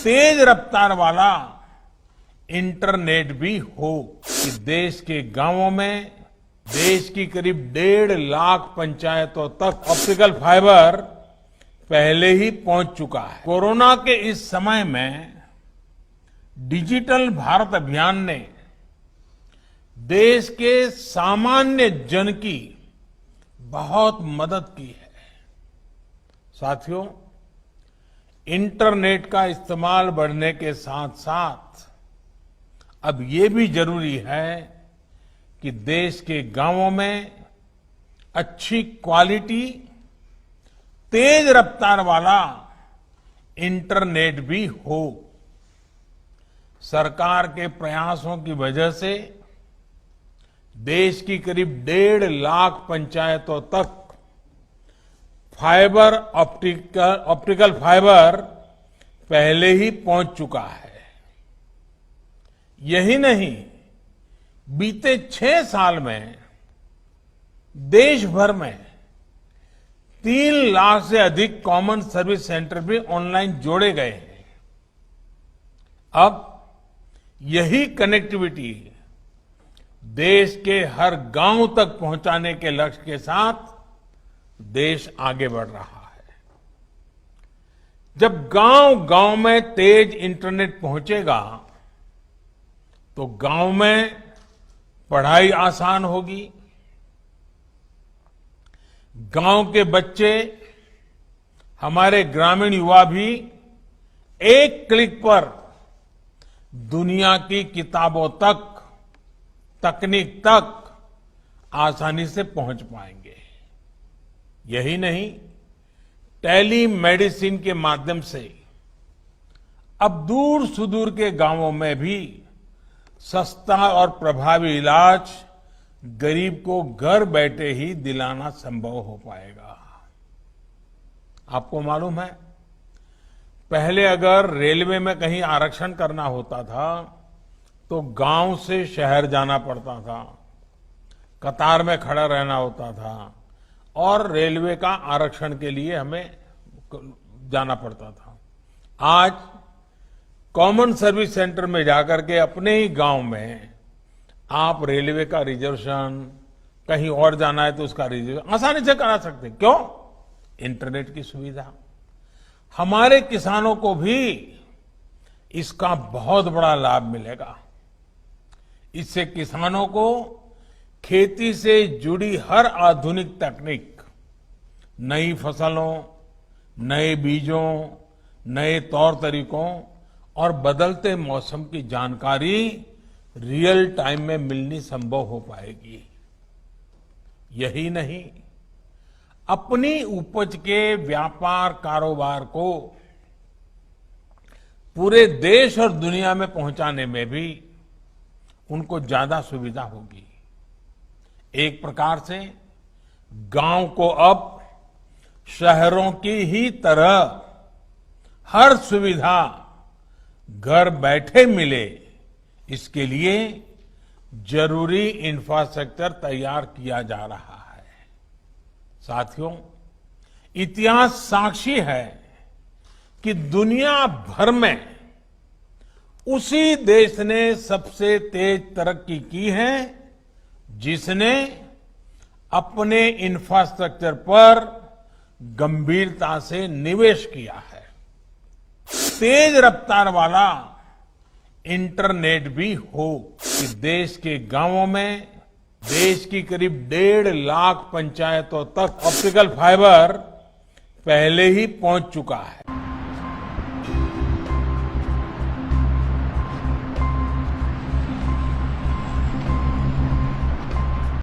तेज रफ्तार वाला इंटरनेट भी हो कि देश के गांवों में देश की करीब 1.5 लाख पंचायतों तक ऑप्टिकल फाइबर पहले ही पहुंच चुका है। कोरोना के इस समय में डिजिटल भारत अभियान ने देश के सामान्य जन की बहुत मदद की है। साथियों, इंटरनेट का इस्तेमाल बढ़ने के साथ साथ अब ये भी जरूरी है कि देश के गांवों में अच्छी क्वालिटी, तेज रफ्तार वाला इंटरनेट भी हो। सरकार के प्रयासों की वजह से देश की करीब 1.5 लाख पंचायतों तक फाइबर ऑप्टिकल फाइबर पहले ही पहुंच चुका है। यही नहीं, बीते 6 साल में देश भर में 3 लाख से अधिक कॉमन सर्विस सेंटर भी ऑनलाइन जोड़े गए हैं। अब यही कनेक्टिविटी देश के हर गांव तक पहुंचाने के लक्ष्य के साथ देश आगे बढ़ रहा है। जब गांव-गांव में तेज इंटरनेट पहुंचेगा तो गांव में पढ़ाई आसान होगी। गांव के बच्चे, हमारे ग्रामीण युवा भी एक क्लिक पर दुनिया की किताबों तक, तकनीक तक आसानी से पहुंच पाएंगे। यही नहीं, टेली मेडिसिन के माध्यम से अब दूर सुदूर के गांवों में भी सस्ता और प्रभावी इलाज गरीब को घर बैठे ही दिलाना संभव हो पाएगा। आपको मालूम है, पहले अगर रेलवे में कहीं आरक्षण करना होता था तो गांव से शहर जाना पड़ता था, कतार में खड़ा रहना होता था और रेलवे का आरक्षण के लिए हमें जाना पड़ता था। आज कॉमन सर्विस सेंटर में जाकर के अपने ही गांव में आप रेलवे का रिजर्वेशन, कहीं और जाना है तो उसका रिजर्वेशन आसानी से करा सकते हैं। क्यों? इंटरनेट की सुविधा। हमारे किसानों को भी इसका बहुत बड़ा लाभ मिलेगा। इससे किसानों को खेती से जुड़ी हर आधुनिक तकनीक, नई फसलों, नए बीजों, नए तौर तरीकों और बदलते मौसम की जानकारी रियल टाइम में मिलनी संभव हो पाएगी। यही नहीं, अपनी उपज के व्यापार कारोबार को पूरे देश और दुनिया में पहुंचाने में भी उनको ज्यादा सुविधा होगी। एक प्रकार से गांव को अब शहरों की ही तरह हर सुविधा घर बैठे मिले, इसके लिए जरूरी इंफ्रास्ट्रक्चर तैयार किया जा रहा है। साथियों, इतिहास साक्षी है कि दुनिया भर में उसी देश ने सबसे तेज तरक्की की है जिसने अपने इंफ्रास्ट्रक्चर पर गंभीरता से निवेश किया है। तेज रफ्तार वाला इंटरनेट भी हो कि देश के गांवों में देश की करीब 1.5 लाख पंचायतों तक ऑप्टिकल फाइबर पहले ही पहुंच चुका है।